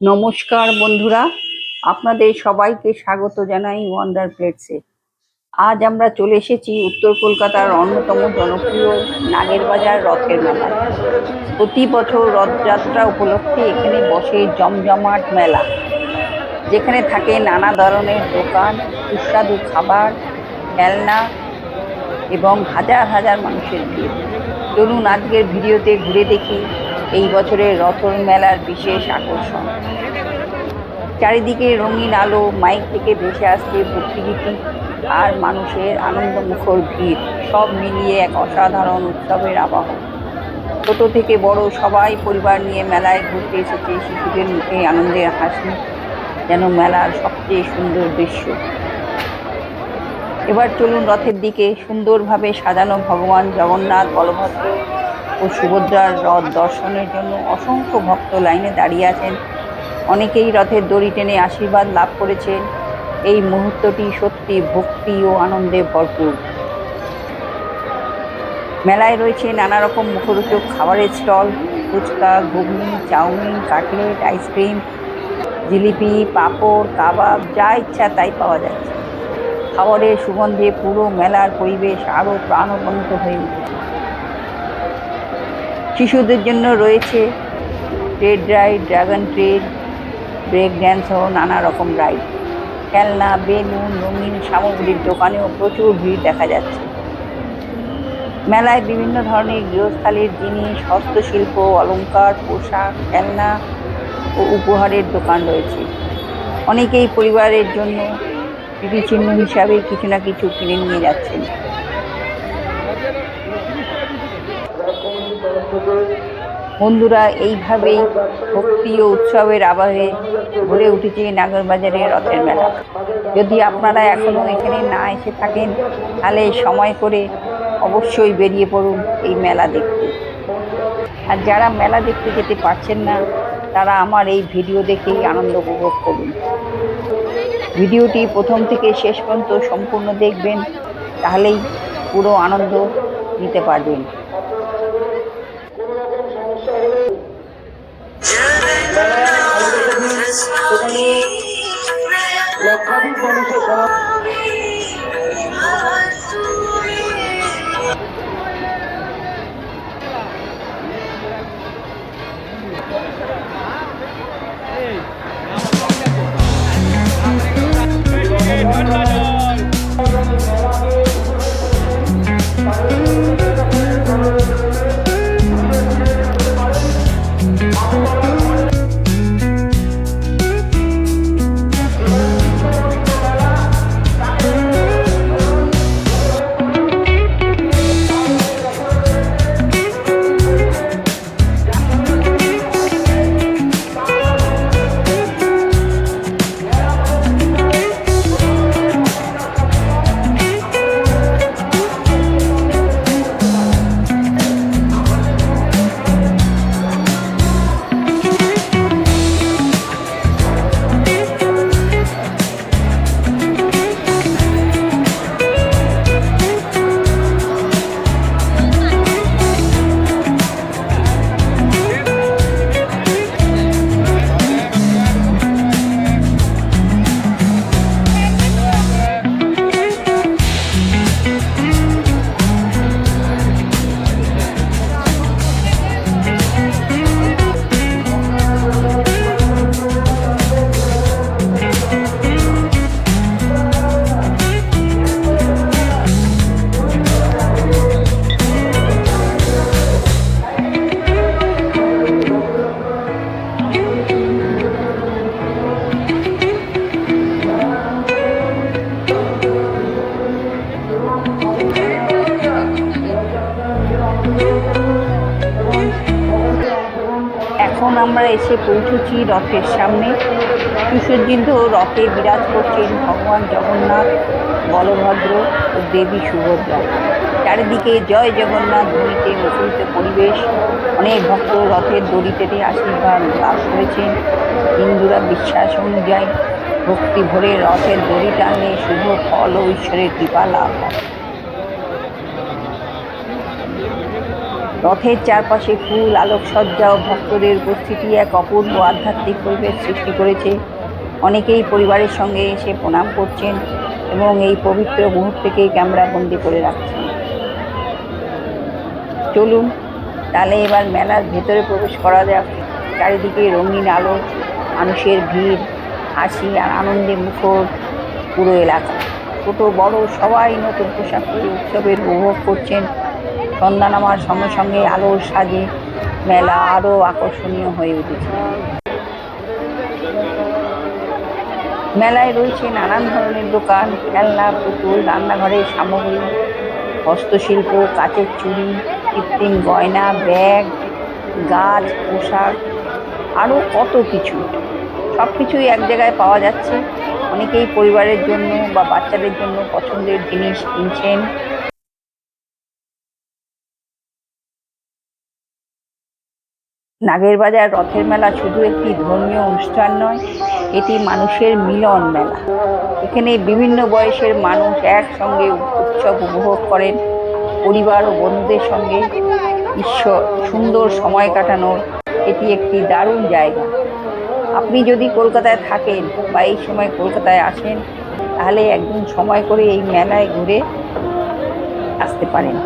নমস্কার বন্ধুরা, আপনাদের সবাইকে স্বাগত জানাই ওয়ান্ডার প্লেটসে। আজ আমরা চলে এসেছি উত্তর কলকাতার অন্যতম জনপ্রিয় নাগেরবাজার রথের মেলায়। প্রতি বছর রথযাত্রা উপলক্ষে এখানে বসে জমজমাট মেলা, যেখানে থাকে নানা ধরনের দোকান, সুস্বাদু খাবার, খেলনা এবং হাজার হাজার মানুষের ভিড়। চলুন আজকের ভিডিওতে ঘুরে দেখি এই বছরের রথের মেলার বিশেষ আকর্ষণ। চারিদিকে রঙিন আলো, মাইক থেকে ভেসে আসছে ভক্তিগীতি আর মানুষের আনন্দমুখর ভিড়, সব মিলিয়ে এক অসাধারণ উৎসবের আবহ। ছোট থেকে বড় সবাই পরিবার নিয়ে মেলায় ঘুরতে এসেছে। শিশুদের মুখে আনন্দের হাসি যেন মেলার সবচেয়ে সুন্দর দৃশ্য। এবার চলুন রথের দিকে। সুন্দরভাবে সাজানো ভগবান জগন্নাথ, বলভদ্র ও সুভদ্রার রথ দর্শনের জন্য অসংখ্য ভক্ত লাইনে দাঁড়িয়ে আছেন। অনেকেই রথের দড়ি টেনে আশীর্বাদ লাভ করেছেন। এই মুহূর্তটি সত্যি ভক্তি ও আনন্দে ভরপুর। মেলায় রয়েছে নানা রকম মুখরোচক খাবারের স্টল, ফুচকা, ঘুগনি, চাউমিন, কাটলেট, আইসক্রিম, জিলিপি, পাঁপড়, কাবাব, যা ইচ্ছা তাই পাওয়া যাচ্ছে। খাবারের সুগন্ধে পুরো মেলার পরিবেশ আরও প্রাণবন্ত হয়ে উঠেছে। শিশুদের জন্য রয়েছে ট্রেড রাইড, ড্রাগন ট্রেড, ব্রেক ড্যান্স সহ নানা রকম রাইড। খেলনা, বেলুন, রঙিন সামগ্রীর দোকানেও প্রচুর ভিড় দেখা যাচ্ছে। মেলায় বিভিন্ন ধরনের গৃহস্থালির জিনিস, হস্তশিল্প, অলংকার, পোশাক, খেলনা ও উপহারের দোকান রয়েছে। অনেকেই পরিবারের জন্য স্মৃতিচিহ্ন হিসাবে কিছু না কিছু কিনে নিয়ে যাচ্ছেন। বন্ধুরা, এইভাবেই ভক্তি ও উৎসবের আবহে ভরে উঠেছে নাগেরবাজারের রথের মেলা। যদি আপনারা এখনো এখানে না এসে থাকেন, তাহলে সময় করে অবশ্যই বেরিয়ে পড়ুন এই মেলা দেখতে। আর যারা মেলা দেখতে যেতে পারছেন না, তারা আমার এই ভিডিও দেখেই আনন্দ উপভোগ করুন। ভিডিওটি প্রথম থেকে শেষ পর্যন্ত সম্পূর্ণ দেখবেন, তাহলেই পুরো আনন্দ নিতে পারবেন। লক্ষাধিক মানুষের এখন আমরা এসে পৌঁছেছি রথের সামনে। সুসজ্জিত রথে বিরাজ করছেন ভগবান জগন্নাথ, বলভদ্র ও দেবী সুভদ্রা। চারিদিকে জয় জগন্নাথ ধ্বনিতে মুখরিত পরিবেশ। অনেক ভক্ত রথের দড়ি টেনে আশীর্বাদ লাভ করেছেন। হিন্দুরা বিশ্বাস অনুযায়ী ভক্তি ভরে রথের দড়ি টানলে শুভ ফল ও ঈশ্বরের কৃপা লাভ হয়। রথের চারপাশে ফুল, আলোকসজ্জা ও ভক্তদের উপস্থিতি এক অপূর্ব আধ্যাত্মিক পরিবেশ সৃষ্টি করেছে। অনেকেই পরিবারের সঙ্গে এসে প্রণাম করছেন এবং এই পবিত্র মুহূর্তকে ক্যামেরা বন্দি করে রাখছেন। চলুন তাহলে এবার মেলার ভেতরে প্রবেশ করা যাক। চারিদিকে রঙিন আলো, মানুষের ভিড়, হাসি আর আনন্দে মুখর পুরো এলাকা। ছোট বড় সবাই নতুন পোশাক পরে উৎসবের উপভোগ করছেন। সন্ধ্যা নামার সঙ্গে সঙ্গে আলোর সাজে মেলা আরও আকর্ষণীয় হয়ে উঠেছে। মেলায় রয়েছে নানান ধরনের দোকান, খেলনা, পুতুল, রান্নাঘরের সামগ্রী, হস্তশিল্প, কাচের চুড়ি, কৃত্রিম গয়না, ব্যাগ, গাছ, পোশাক, আরও কত কিছু। সব কিছুই এক জায়গায় পাওয়া যাচ্ছে। অনেকেই পরিবারের জন্য বা বাচ্চাদের জন্য পছন্দের জিনিস কিনছেন। নাগেরবাজার রথের মেলা শুধু একটি ধর্মীয় অনুষ্ঠান নয়, এটি মানুষের মিলন মেলা। এখানে বিভিন্ন বয়সের মানুষ একসঙ্গে উৎসব উপভোগ করেন। পরিবার ও বন্ধুদের সঙ্গে সুন্দর সময় কাটানোর এটি একটি দারুণ জায়গা। আপনি যদি কলকাতায় থাকেন বা এই সময় কলকাতায় আসেন, তাহলে একদিন সময় করে এই মেলায় ঘুরে আসতে পারেন।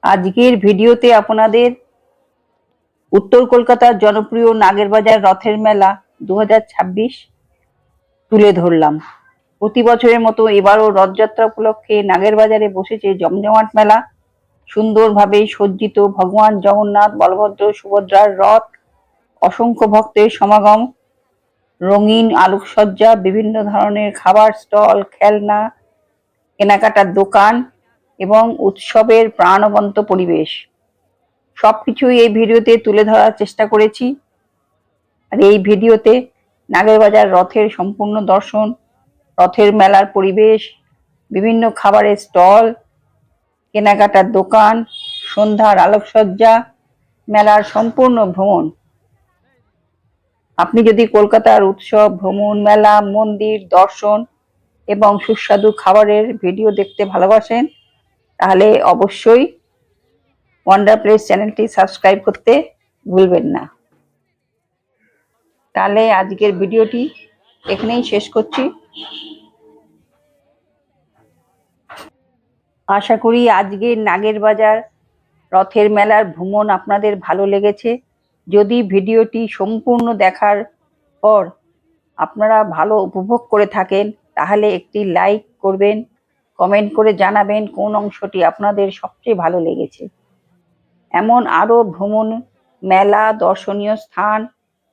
আজকের ভিডিওতে আপনাদের উত্তর কলকাতার জনপ্রিয় নাগেরবাজার রথের মেলা 2026 তুলে ধরলাম। প্রতি বছরের মতো এবারও রথযাত্রা উপলক্ষে নাগেরবাজারে বসেছে জমজমাট মেলা। সুন্দরভাবে সজ্জিত ভগবান জগন্নাথ, বলভদ্র, সুভদ্রার রথ, অসংখ্য ভক্তের সমাগম, রঙিন আলোকসজ্জা, বিভিন্ন ধরনের খাবার স্টল, খেলনা, কেনাকাটার দোকান এবং উৎসবের প্রাণবন্ত পরিবেশ সবকিছুই এই ভিডিওতে তুলে ধরার চেষ্টা করেছি। আর এই ভিডিওতে নাগেরবাজার রথের সম্পূর্ণ দর্শন, রথের মেলার পরিবেশ, বিভিন্ন খাবারের স্টল, কেনাকাটার দোকান, সন্ধ্যার আলোকসজ্জা, মেলার সম্পূর্ণ ভ্রমণ। আপনি যদি কলকাতার উৎসব, ভ্রমণ, মেলা, মন্দির দর্শন এবং সুস্বাদু খাবারের ভিডিও দেখতে ভালোবাসেন, তাহলে অবশ্যই ওয়ান্ডার প্লেস চ্যানেলটি সাবস্ক্রাইব করতে ভুলবেন না। তাহলে আজকের ভিডিওটি এখানেই শেষ করছি। আশা করি আজকের নাগেরবাজার রথের মেলার ভ্রমণ আপনাদের ভালো লেগেছে। যদি ভিডিওটি সম্পূর্ণ দেখার পর আপনারা ভালো উপভোগ করে থাকেন, তাহলে একটি লাইক করবেন, কমেন্ট করে জানাবেন কোন অংশটি আপনাদের সবচেয়ে ভালো লেগেছে। এমন আরও ভ্রমণ মেলা, দর্শনীয় স্থান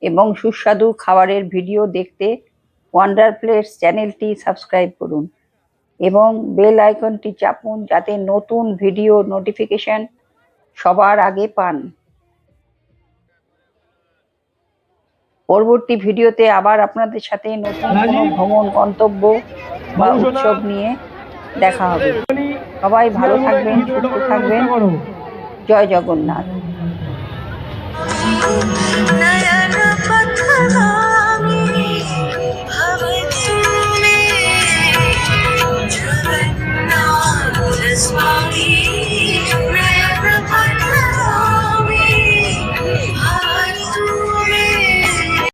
এবং সুস্বাদু খাবারের ভিডিও দেখতে ওয়ান্ডার প্লেটস চ্যানেলটি সাবস্ক্রাইব করুন এবং বেল আইকনটি চাপুন যাতে নতুন ভিডিও নোটিফিকেশন সবার আগে পান। পরবর্তী ভিডিওতে আবার আপনাদের সাথে নতুন কোনো ভ্রমণ গন্তব্য বা উৎসব নিয়ে দেখা হবে। সবাই ভালো থাকবেন, সুস্থ থাকবেন। জয় জগন্নাথ।